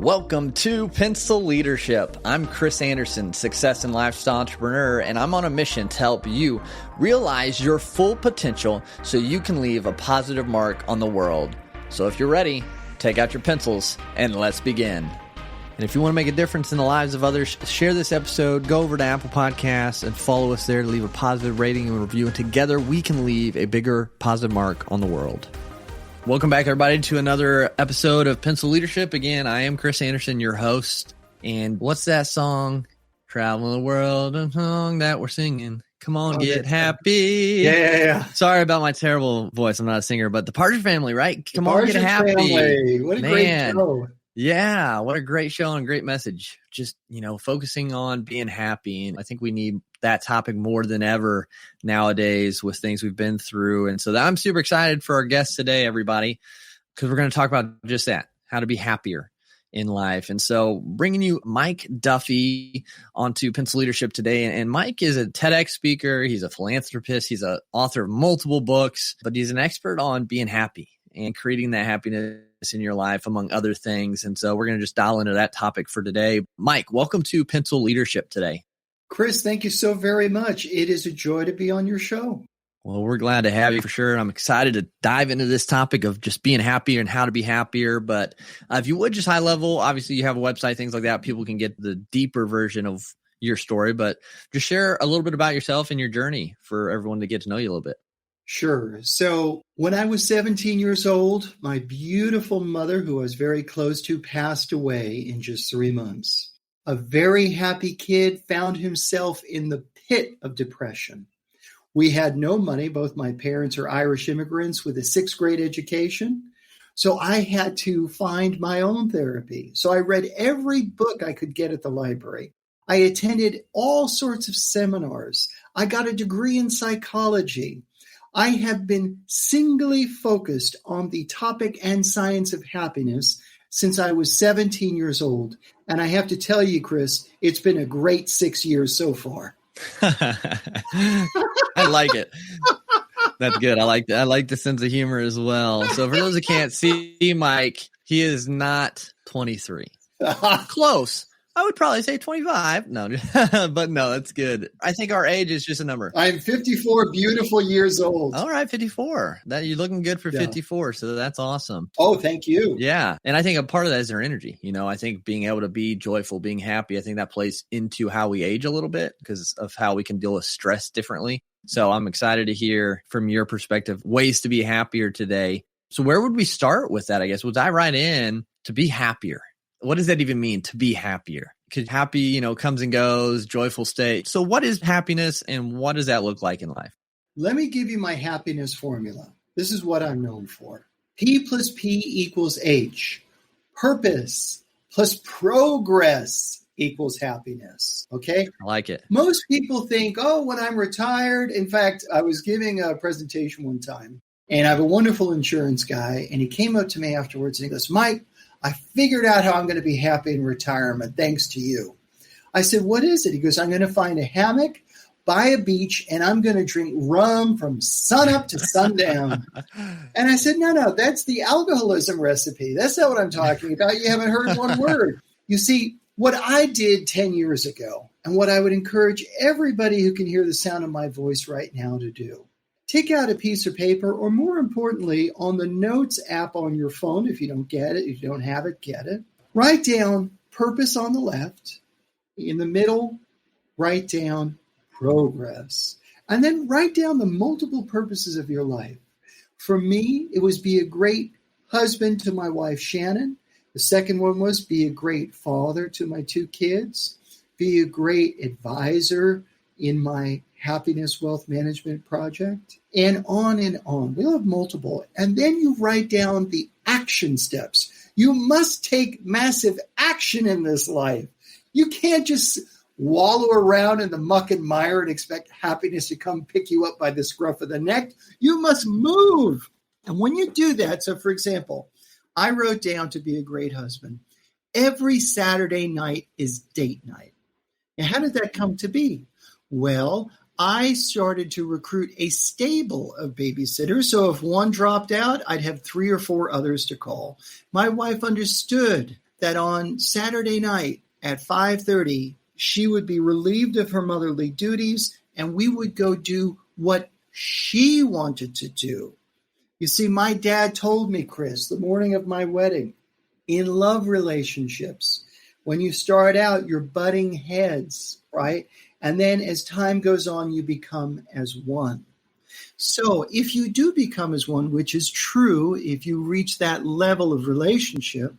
Welcome to Pencil Leadership. I'm Chris Anderson, success and lifestyle entrepreneur, and I'm on a mission to help you realize your full potential so you can leave a positive mark on the world. So if you're ready, take out your pencils and let's begin. And if you want to make a difference in the lives of others, share this episode, go over to Apple Podcasts and follow us there to leave a positive rating and review. And together we can leave a bigger positive mark on the world. Welcome back, everybody, to another episode of Pencil Leadership. Again, I am Chris Anderson, your host. And what's that song? Travel the world, a song that we're singing. Come on, get happy. Yeah. Sorry about my terrible voice. I'm not a singer, but the Partridge Family, right? Come on, get happy. Family. What a great show. Yeah, what a great show and great message. Just, focusing on being happy. And I think we need that topic more than ever nowadays with things we've been through. And so I'm super excited for our guest today, everybody, because we're going to talk about just that, how to be happier in life. And so bringing you Mike Duffy onto Pencil Leadership today. And Mike is a TEDx speaker. He's a philanthropist. He's an author of multiple books, but he's an expert on being happy and creating that happiness in your life, among other things. And so we're going to just dial into that topic for today. Mike, welcome to Pencil Leadership today. Chris, thank you so very much. It is a joy to be on your show. Well, we're glad to have you for sure. I'm excited to dive into this topic of just being happier and how to be happier. But if you would, just high level, obviously you have a website, things like that. People can get the deeper version of your story, but just share a little bit about yourself and your journey for everyone to get to know you a little bit. Sure. So when I was 17 years old, my beautiful mother, who I was very close to, passed away in just 3 months. A very happy kid found himself in the pit of depression. We had no money. Both my parents are Irish immigrants with a 6th grade education. So I had to find my own therapy. So I read every book I could get at the library. I attended all sorts of seminars. I got a degree in psychology. I have been singly focused on the topic and science of happiness since I was 17 years old. And I have to tell you, Chris, it's been a great 6 years so far. I like it. That's good. I like that. I like the sense of humor as well. So for those who can't see Mike, he is not 23. Close. I would probably say 25. No, but no, that's good. I think our age is just a number. I'm 54 beautiful years old. All right, 54. That you're looking good for 54. So that's awesome. Oh, thank you. Yeah. And I think a part of that is our energy. I think being able to be joyful, being happy, I think that plays into how we age a little bit because of how we can deal with stress differently. So I'm excited to hear from your perspective, ways to be happier today. So where would we start with that? I guess we'll dive right in to be happier. What does that even mean to be happier? Because happy, comes and goes, joyful state. So what is happiness and what does that look like in life? Let me give you my happiness formula. This is what I'm known for. P plus P equals H. Purpose plus progress equals happiness. Okay? I like it. Most people think, when I'm retired. In fact, I was giving a presentation one time and I have a wonderful insurance guy and he came up to me afterwards and he goes, Mike, I figured out how I'm going to be happy in retirement, thanks to you. I said, what is it? He goes, I'm going to find a hammock by a beach, and I'm going to drink rum from sunup to sundown. And I said, no, that's the alcoholism recipe. That's not what I'm talking about. You haven't heard one word. You see, what I did 10 years ago, and what I would encourage everybody who can hear the sound of my voice right now to do, take out a piece of paper, or more importantly, on the Notes app on your phone, if you don't get it, if you don't have it, get it. Write down purpose on the left. In the middle, write down progress. And then write down the multiple purposes of your life. For me, it was be a great husband to my wife, Shannon. The second one was be a great father to my 2 kids. Be a great advisor in my happiness wealth management project, and on and on. We'll have multiple. And then you write down the action steps. You must take massive action in this life. You can't just wallow around in the muck and mire and expect happiness to come pick you up by the scruff of the neck. You must move. And when you do that, so for example, I wrote down to be a great husband. Every Saturday night is date night. And how did that come to be? Well, I started to recruit a stable of babysitters. So if one dropped out, I'd have 3 or 4 others to call. My wife understood that on Saturday night at 5:30, she would be relieved of her motherly duties and we would go do what she wanted to do. You see, my dad told me, Chris, the morning of my wedding, in love relationships, when you start out, you're butting heads, right? And then as time goes on, you become as one. So if you do become as one, which is true, if you reach that level of relationship,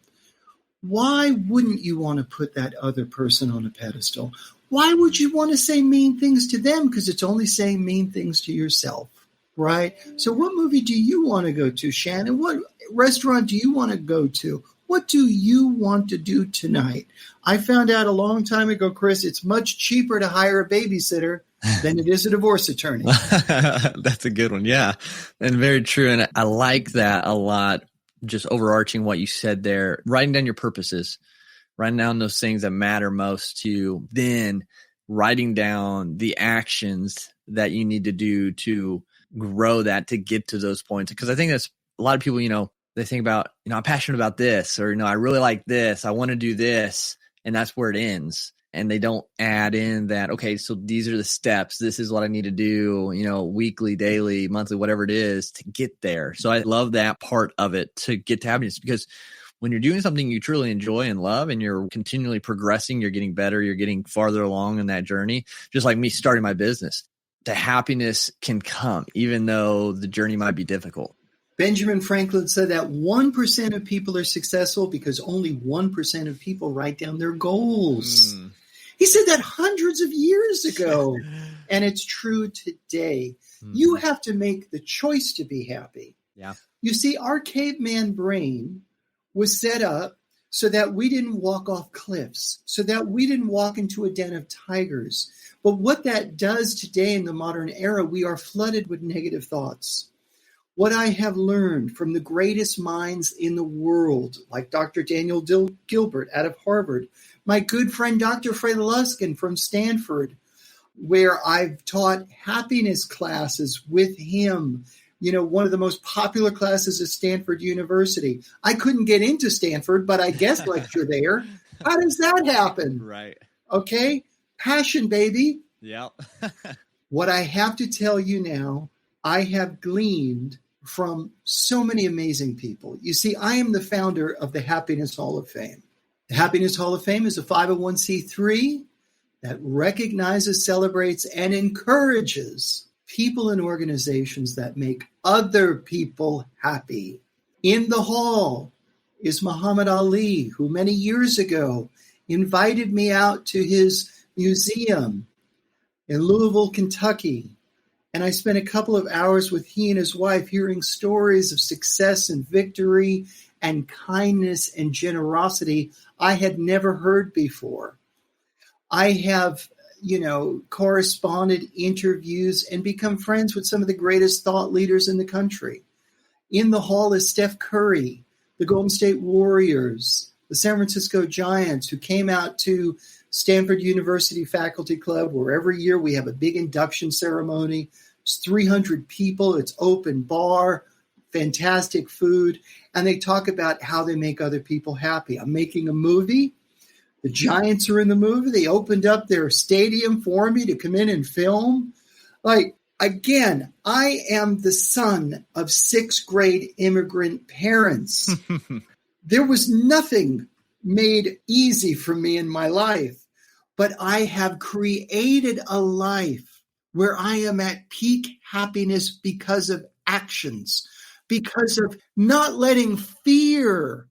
why wouldn't you want to put that other person on a pedestal? Why would you want to say mean things to them? Because it's only saying mean things to yourself, right? So what movie do you want to go to, Shannon? What restaurant do you want to go to? What do you want to do tonight? I found out a long time ago, Chris, it's much cheaper to hire a babysitter than it is a divorce attorney. That's a good one. Yeah. And very true. And I like that a lot. Just overarching what you said there, writing down your purposes, writing down those things that matter most to you, then writing down the actions that you need to do to grow that, to get to those points. Because I think that's a lot of people, they think about, I'm passionate about this, or, I really like this, I want to do this, and that's where it ends. And they don't add in that, okay, so these are the steps. This is what I need to do, weekly, daily, monthly, whatever it is to get there. So I love that part of it, to get to happiness, because when you're doing something you truly enjoy and love and you're continually progressing, you're getting better, you're getting farther along in that journey. Just like me starting my business, the happiness can come even though the journey might be difficult. Benjamin Franklin said that 1% of people are successful because only 1% of people write down their goals. He said that hundreds of years ago, and it's true today. You have to make the choice to be happy. Yeah. You see, our caveman brain was set up so that we didn't walk off cliffs, so that we didn't walk into a den of tigers. But what that does today in the modern era, we are flooded with negative thoughts. What I have learned from the greatest minds in the world, like Dr. Daniel Gilbert out of Harvard, my good friend Dr. Fred Luskin from Stanford, where I've taught happiness classes with him, one of the most popular classes at Stanford University. I couldn't get into Stanford, but I guest lecture there. How does that happen? Right. Okay. Passion, baby. Yeah. What I have to tell you now, I have gleaned from so many amazing people. You see, I am the founder of the Happiness Hall of Fame. The Happiness Hall of Fame is a 501c3 that recognizes, celebrates, and encourages people and organizations that make other people happy. In the hall is Muhammad Ali, who many years ago invited me out to his museum in Louisville, Kentucky. And I spent a couple of hours with he and his wife hearing stories of success and victory and kindness and generosity I had never heard before. I have, corresponded, interviews, and become friends with some of the greatest thought leaders in the country. In the hall is Steph Curry, the Golden State Warriors, the San Francisco Giants, who came out to Stanford University Faculty Club, where every year we have a big induction ceremony. It's 300 people. It's open bar, fantastic food. And they talk about how they make other people happy. I'm making a movie. The Giants are in the movie. They opened up their stadium for me to come in and film. Again, I am the son of 6th grade immigrant parents. There was nothing made easy for me in my life, but I have created a life where I am at peak happiness because of actions, because of not letting fear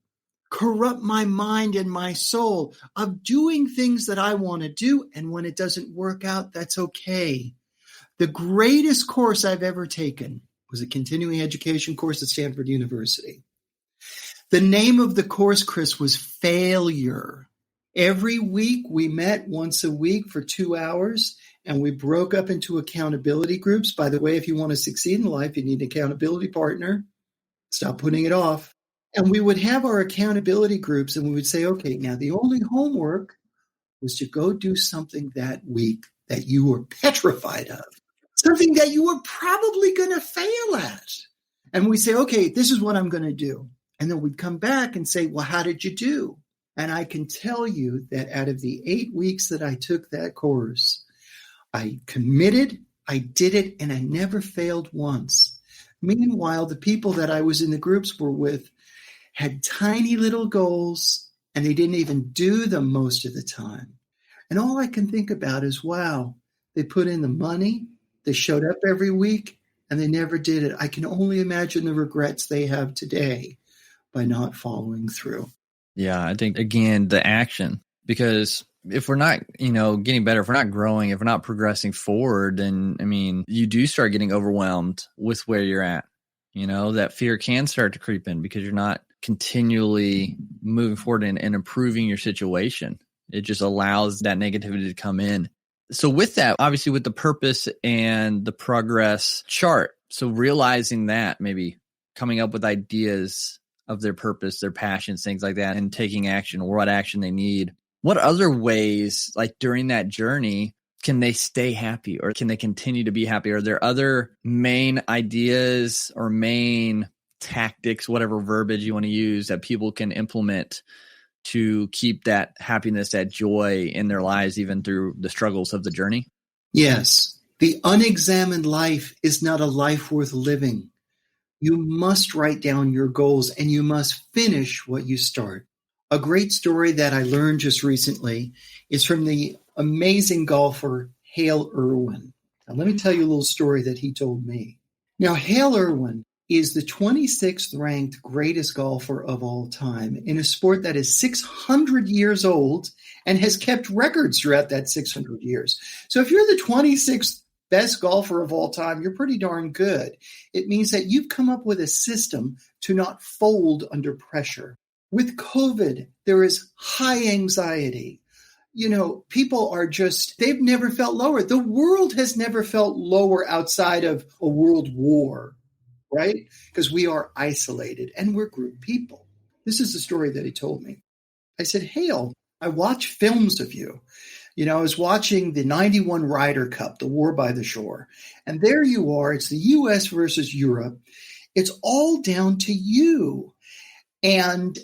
corrupt my mind and my soul, of doing things that I want to do. And when it doesn't work out, that's okay. The greatest course I've ever taken was a continuing education course at Stanford University. The name of the course, Chris, was Failure. Every week we met once a week for 2 hours, and we broke up into accountability groups. By the way, if you want to succeed in life, you need an accountability partner. Stop putting it off. And we would have our accountability groups, and we would say, okay, now the only homework was to go do something that week that you were petrified of, something that you were probably going to fail at. And we say, okay, this is what I'm going to do. And then we'd come back and say, well, how did you do? And I can tell you that out of the 8 weeks that I took that course, I committed, I did it, and I never failed once. Meanwhile, the people that I was in the groups were with had tiny little goals, and they didn't even do them most of the time. And all I can think about is, wow, they put in the money, they showed up every week, and they never did it. I can only imagine the regrets they have today by not following through. Yeah, I think, again, the action, because if we're not, getting better, if we're not growing, if we're not progressing forward, then, you do start getting overwhelmed with where you're at. That fear can start to creep in because you're not continually moving forward and improving your situation. It just allows that negativity to come in. So with that, obviously with the purpose and the progress chart, so realizing that, maybe coming up with ideas of their purpose, their passions, things like that, and taking action or what action they need. What other ways, like during that journey, can they stay happy or can they continue to be happy? Are there other main ideas or main tactics, whatever verbiage you want to use, that people can implement to keep that happiness, that joy in their lives, even through the struggles of the journey? Yes. The unexamined life is not a life worth living. You must write down your goals and you must finish what you start. A great story that I learned just recently is from the amazing golfer Hale Irwin. Now, let me tell you a little story that he told me. Now, Hale Irwin is the 26th ranked greatest golfer of all time in a sport that is 600 years old and has kept records throughout that 600 years. So if you're the 26th best golfer of all time, you're pretty darn good. It means that you've come up with a system to not fold under pressure. With COVID, there is high anxiety. People are they've never felt lower. The world has never felt lower outside of a world war, right? Because we are isolated and we're group people. This is the story that he told me. I said, Hale, I watch films of you. I was watching the 91 Ryder Cup, the War by the Shore. And there you are. It's the U.S. versus Europe. It's all down to you. And,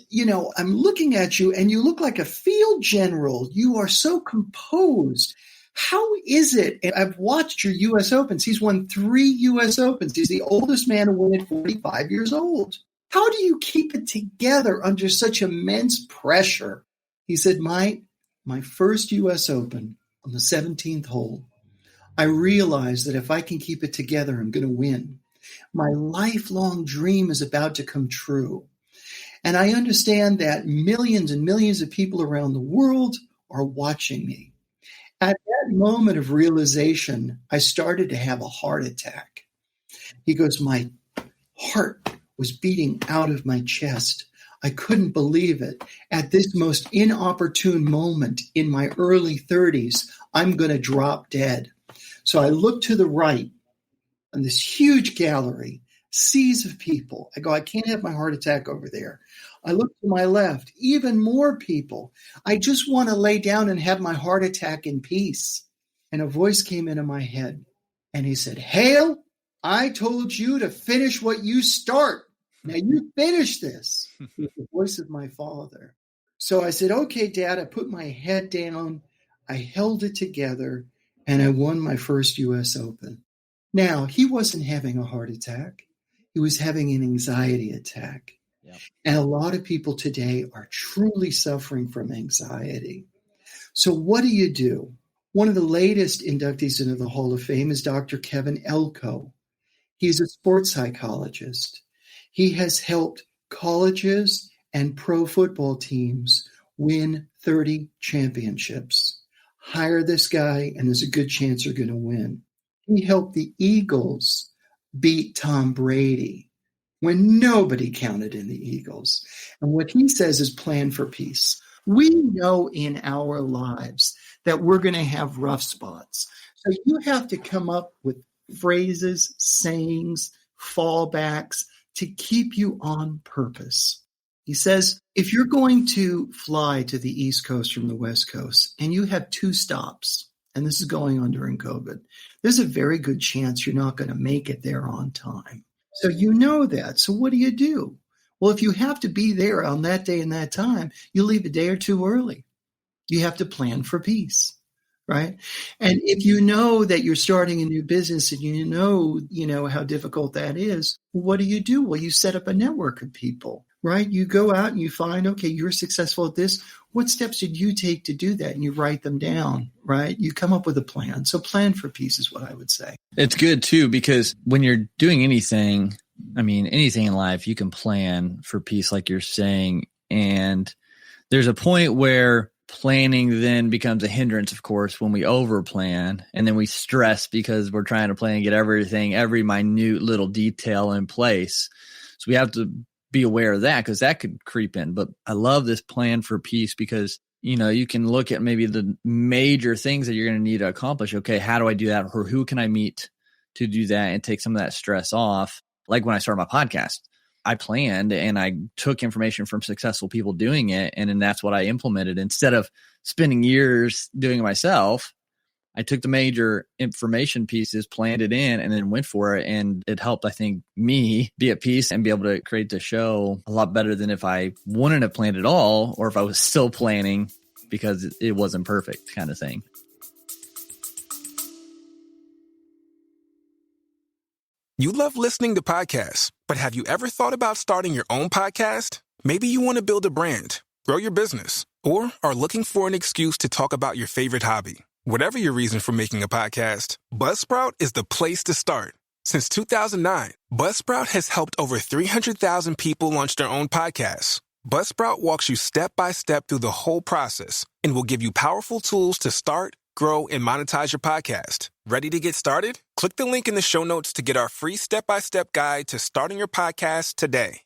I'm looking at you and you look like a field general. You are so composed. How is it? And I've watched your U.S. Opens. He's won 3 U.S. Opens. He's the oldest man to win at 45 years old. How do you keep it together under such immense pressure? He said, my first U.S. Open on the 17th hole, I realized that if I can keep it together, I'm going to win. My lifelong dream is about to come true. And I understand that millions and millions of people around the world are watching me. At that moment of realization, I started to have a heart attack. He goes, my heart was beating out of my chest. I couldn't believe it. At this most inopportune moment in my early 30s, I'm going to drop dead. So I looked to the right on this huge gallery, seas of people. I go, I can't have my heart attack over there. I look to my left, even more people. I just want to lay down and have my heart attack in peace. And a voice came into my head and he said, Hale, I told you to finish what you start. Now you finish this. With the voice of my father. So I said, okay, Dad. I put my head down. I held it together and I won my first U.S. Open. Now, he wasn't having a heart attack. He was having an anxiety attack. Yep. And a lot of people today are truly suffering from anxiety. So what do? One of the latest inductees into the Hall of Fame is Dr. Kevin Elko. He's a sports psychologist. He has helped colleges and pro football teams win 30 championships. Hire this guy, and there's a good chance you're going to win. He helped the Eagles beat Tom Brady when nobody counted in the Eagles. And what he says is plan for peace. We know in our lives that we're going to have rough spots. So you have to come up with phrases, sayings, fallbacks to keep you on purpose. He says, if you're going to fly to the East Coast from the West Coast and you have 2 stops, and this is going on during COVID, there's a very good chance you're not going to make it there on time. So you know that. So what do? Well, if you have to be there on that day and that time, you leave a day or two early. You have to plan for peace, right? And if you know that you're starting a new business and you know how difficult that is, what do? Well, you set up a network of people, right? You go out and you find, okay, you're successful at this. What steps did you take to do that? And you write them down, right? You come up with a plan. So plan for peace is what I would say. It's good too, because when you're doing anything, anything in life, you can plan for peace, like you're saying. And there's a point where planning then becomes a hindrance, of course, when we over plan, and then we stress because we're trying to plan and get every minute little detail in place. So we have to be aware of that, because that could creep in. But I love this plan for peace, because you can look at maybe the major things that you're going to need to accomplish. Okay, how do I do that? Or who can I meet to do that and take some of that stress off? Like when I started my podcast, I planned and I took information from successful people doing it. And then that's what I implemented. Instead of spending years doing it myself, I took the major information pieces, planned it in, and then went for it. And it helped, I think, me be at peace and be able to create the show a lot better than if I wouldn't have planned it all, or if I was still planning because it wasn't perfect, kind of thing. You love listening to podcasts, but have you ever thought about starting your own podcast? Maybe you want to build a brand, grow your business, or are looking for an excuse to talk about your favorite hobby. Whatever your reason for making a podcast, Buzzsprout is the place to start. Since 2009, Buzzsprout has helped over 300,000 people launch their own podcasts. Buzzsprout walks you step by step through the whole process and will give you powerful tools to start, grow, and monetize your podcast. Ready to get started? Click the link in the show notes to get our free step-by-step guide to starting your podcast today.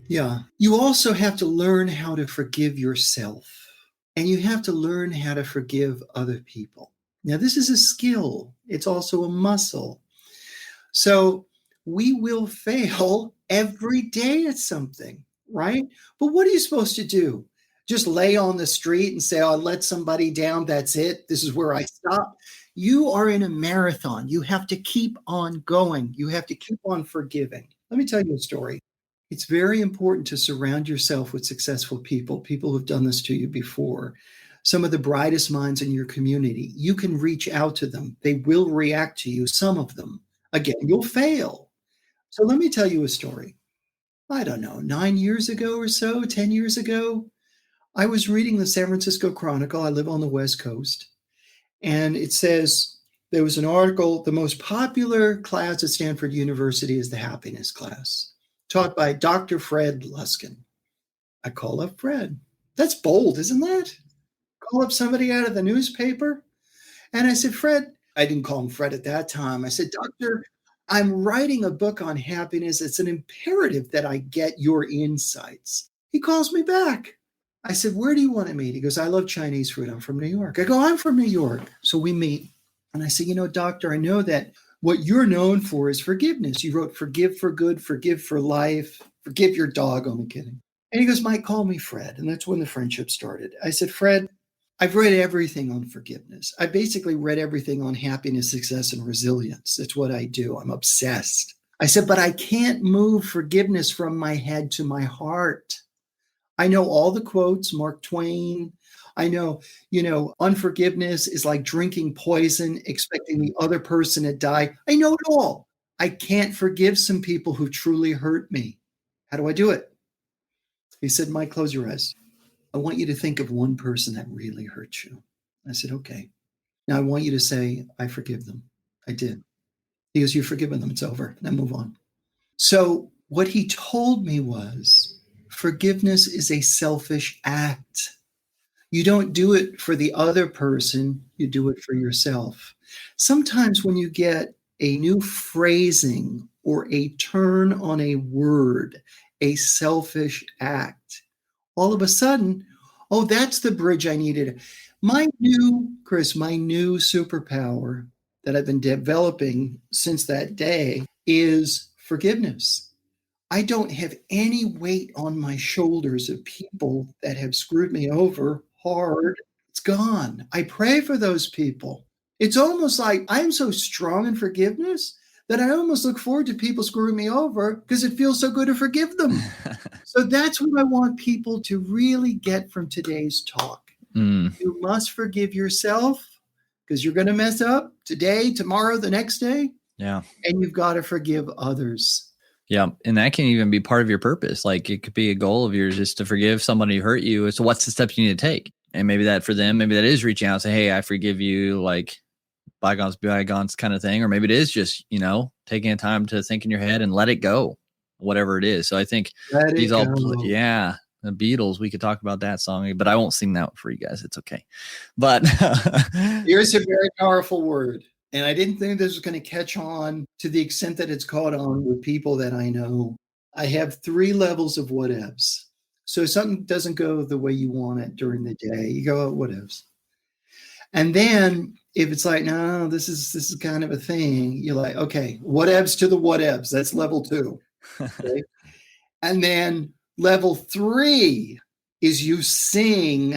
Yeah. You also have to learn how to forgive yourself, and you have to learn how to forgive other people. Now, this is a skill. It's also a muscle. So we will fail every day at something, right? But what are you supposed to do? Just lay on the street and say, I let somebody down. That's it. This is where I stop. You are in a marathon. You have to keep on going. You have to keep on forgiving. Let me tell you a story. It's very important to surround yourself with successful people who've done this to you before. Some of the brightest minds in your community. You can reach out to them. They will react to you, some of them. Again, you'll fail. So let me tell you a story. I don't know, 9 years ago or so, 10 years ago, I was reading the San Francisco Chronicle. I live on the West Coast. And it says there was an article, the most popular class at Stanford University is the happiness class, taught by Dr. Fred Luskin. I call up Fred. That's bold, isn't that? Call up somebody out of the newspaper. And I said, Fred, I didn't call him Fred at that time. I said, Doctor, I'm writing a book on happiness. It's an imperative that I get your insights. He calls me back. I said, where do you want to meet? He goes, I love Chinese food. I'm from New York. I go, I'm from New York. So we meet. And I say, doctor, I know that what you're known for is forgiveness. You wrote forgive for good, forgive for life, forgive your dog. Only kidding. And he goes, Mike, call me Fred. And that's when the friendship started. I said, Fred, I've read everything on forgiveness. I basically read everything on happiness, success, and resilience. That's what I do. I'm obsessed. I said, but I can't move forgiveness from my head to my heart. I know all the quotes, Mark Twain. I know, unforgiveness is like drinking poison, expecting the other person to die. I know it all. I can't forgive some people who truly hurt me. How do I do it? He said, Mike, close your eyes. I want you to think of one person that really hurt you. I said, okay. Now I want you to say, I forgive them. I did. He goes, you've forgiven them. It's over. Now move on. So what he told me was, forgiveness is a selfish act. You don't do it for the other person. You do it for yourself. Sometimes when you get a new phrasing or a turn on a word, a selfish act, all of a sudden, oh, that's the bridge I needed. My new superpower that I've been developing since that day is forgiveness. I don't have any weight on my shoulders of people that have screwed me over hard. It's gone. I pray for those people. It's almost like I'm so strong in forgiveness that I almost look forward to people screwing me over because it feels so good to forgive them. So that's what I want people to really get from today's talk. You must forgive yourself because you're going to mess up today, tomorrow, the next day. Yeah. And you've got to forgive others. Yeah. And that can even be part of your purpose. Like it could be a goal of yours is to forgive somebody who hurt you. So what's the steps you need to take? And maybe that for them, maybe that is reaching out and say, hey, I forgive you, like bygones be bygones kind of thing. Or maybe it is just, taking a time to think in your head and let it go, whatever it is. So I think these all, the Beatles, we could talk about that song, but I won't sing that for you guys. It's okay. But here's a very powerful word. And I didn't think this was going to catch on to the extent that it's caught on with people that I know. I have 3 levels of whatevs. So if something doesn't go the way you want it during the day, you go, oh, whatevs. And then if it's like, no, this is kind of a thing, you're like, okay, whatevs to the whatevs. That's level 2. Okay? And then level 3 is you sing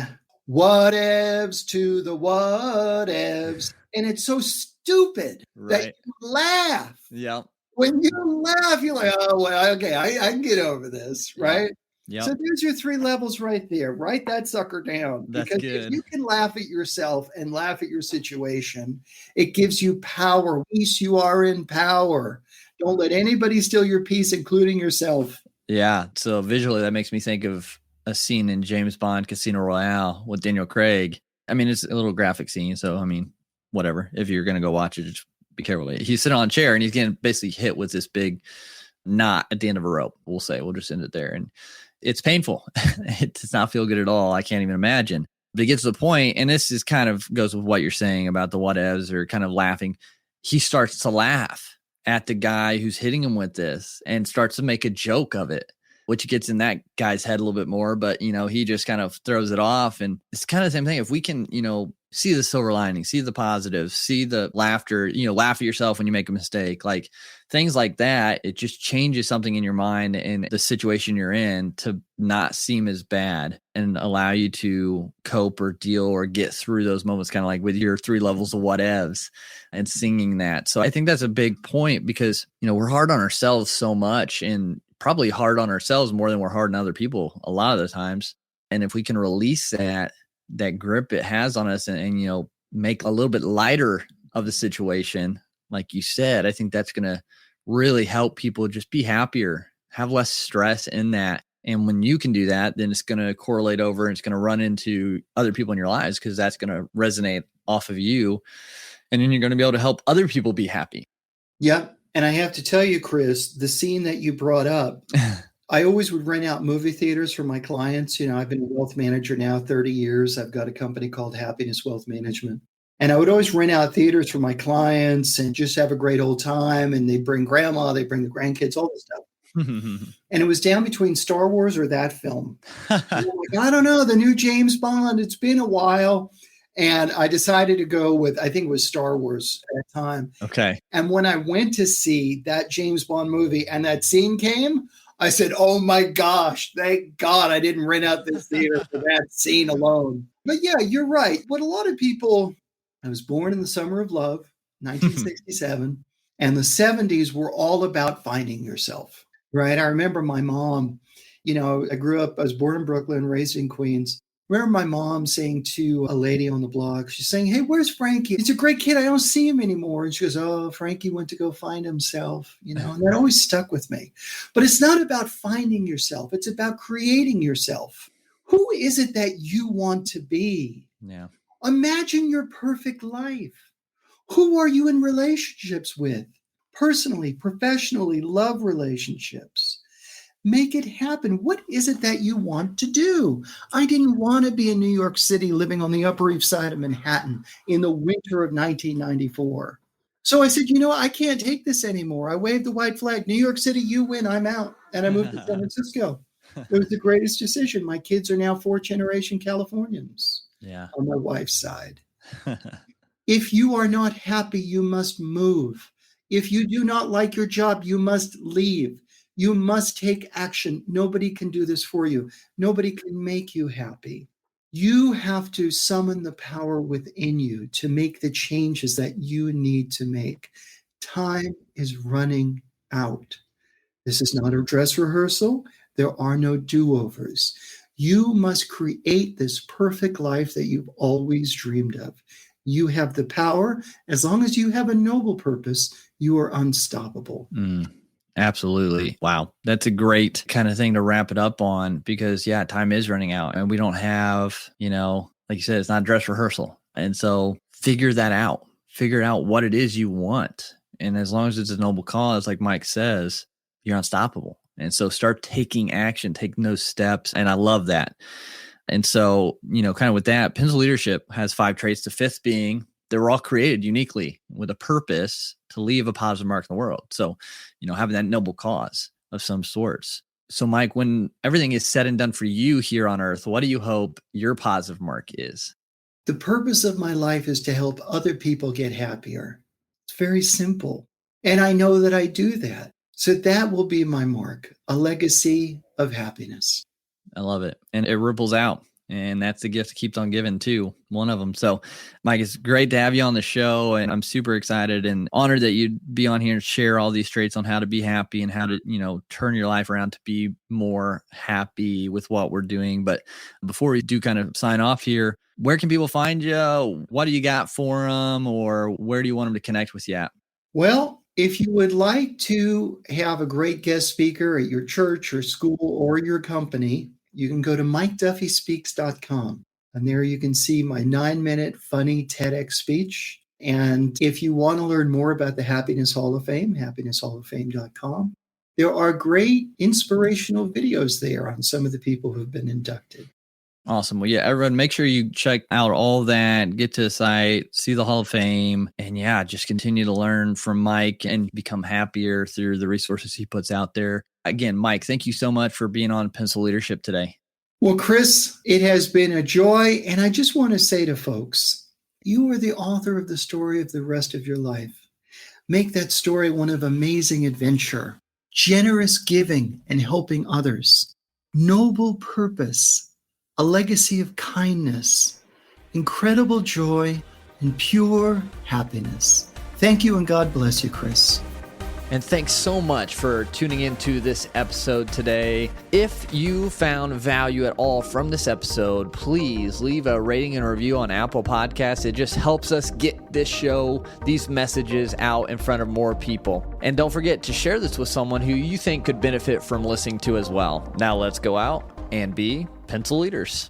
whatevs to the whatevs. And it's so stupid that you laugh. Yeah. When you laugh, you're like, oh, well, okay, I can get over this, right? Yeah. So there's your 3 levels right there. Write that sucker down. That's because good. If you can laugh at yourself and laugh at your situation, it gives you power. Peace, you are in power. Don't let anybody steal your peace, including yourself. Yeah. So visually, that makes me think of a scene in James Bond Casino Royale with Daniel Craig. I mean, it's a little graphic scene. So, I mean, whatever. If you're going to go watch it, just be careful. He's sitting on a chair and he's getting basically hit with this big knot at the end of a rope. We'll just end it there. And it's painful. It does not feel good at all. I can't even imagine. But it gets to the point, and this is kind of goes with what you're saying about the whatevs or kind of laughing. He starts to laugh at the guy who's hitting him with this and starts to make a joke of it, which gets in that guy's head a little bit more. But, he just kind of throws it off. And it's kind of the same thing. If we can, see the silver lining, see the positives, see the laughter, laugh at yourself when you make a mistake, like things like that, it just changes something in your mind and the situation you're in to not seem as bad and allow you to cope or deal or get through those moments, kind of like with your 3 levels of whatevs and singing that. So I think that's a big point because, we're hard on ourselves so much and probably hard on ourselves more than we're hard on other people a lot of the times. And if we can release that grip it has on us and make a little bit lighter of the situation, like you said, I think that's going to really help people just be happier, have less stress in that. And when you can do that, then it's going to correlate over and it's going to run into other people in your lives because that's going to resonate off of you. And then you're going to be able to help other people be happy. Yeah. And I have to tell you, Chris, the scene that you brought up, I always would rent out movie theaters for my clients. I've been a wealth manager now 30 years. I've got a company called Happiness Wealth Management. And I would always rent out theaters for my clients and just have a great old time. And they bring grandma, they bring the grandkids, all this stuff. And it was down between Star Wars or that film. I'm like, I don't know, the new James Bond, it's been a while. And I decided to go with, I think it was Star Wars at that time. Okay. And when I went to see that James Bond movie and that scene came, I said, oh my gosh, thank God I didn't rent out this theater for that scene alone. But yeah, you're right. But a lot of people, I was born in the summer of love, 1967, and the 70s were all about finding yourself, right? I remember my mom, I was born in Brooklyn, raised in Queens. I remember my mom saying to a lady on the block, she's saying, hey, where's Frankie? He's a great kid. I don't see him anymore. And she goes, oh, Frankie went to go find himself, and that always stuck with me. But it's not about finding yourself. It's about creating yourself. Who is it that you want to be? Yeah. Imagine your perfect life. Who are you in relationships with? Personally, professionally, love relationships. Make it happen. What is it that you want to do? I didn't want to be in New York City living on the Upper East Side of Manhattan in the winter of 1994. So I said, I can't take this anymore. I waved the white flag. New York City, you win, I'm out. And I moved to San Francisco. It was the greatest decision. My kids are now 4th-generation Californians on my wife's side. If you are not happy, you must move. If you do not like your job, you must leave. You must take action. Nobody can do this for you. Nobody can make you happy. You have to summon the power within you to make the changes that you need to make. Time is running out. This is not a dress rehearsal. There are no do-overs. You must create this perfect life that you've always dreamed of. You have the power. As long as you have a noble purpose, you are unstoppable. Absolutely. Wow. That's a great kind of thing to wrap it up on because, yeah, time is running out and we don't have, like you said, it's not a dress rehearsal. And so figure that out. Figure out what it is you want. And as long as it's a noble cause, like Mike says, you're unstoppable. And so start taking action, taking those steps. And I love that. And so, kind of with that, Pencil Leadership has 5 traits. The 5th being they were all created uniquely with a purpose to leave a positive mark in the world. So, having that noble cause of some sorts. So, Mike, when everything is said and done for you here on earth, what do you hope your positive mark is? The purpose of my life is to help other people get happier. It's very simple. And I know that I do that. So that will be my mark, a legacy of happiness. I love it. And it ripples out. And that's the gift that keeps on giving too. One of them. So Mike, it's great to have you on the show. And I'm super excited and honored that you'd be on here and share all these traits on how to be happy and how to, turn your life around to be more happy with what we're doing. But before we do kind of sign off here, where can people find you? What do you got for them? Or where do you want them to connect with you at? Well, if you would like to have a great guest speaker at your church or school or your company, you can go to MikeDuffySpeaks.com. And there you can see my 9-minute funny TEDx speech. And if you want to learn more about the Happiness Hall of Fame, happinesshalloffame.com. There are great inspirational videos there on some of the people who have been inducted. Awesome. Well, yeah, everyone, make sure you check out all that, get to the site, see the Hall of Fame, and yeah, just continue to learn from Mike and become happier through the resources he puts out there. Again, Mike, thank you so much for being on Pencil Leadership today. Well, Chris, it has been a joy. And I just want to say to folks, you are the author of the story of the rest of your life. Make that story one of amazing adventure, generous giving and helping others, noble purpose, a legacy of kindness, incredible joy, and pure happiness. Thank you and God bless you, Chris. And thanks so much for tuning into this episode today. If you found value at all from this episode, please leave a rating and review on Apple Podcasts. It just helps us get this show, these messages out in front of more people. And don't forget to share this with someone who you think could benefit from listening to as well. Now let's go out and be pencil leaders.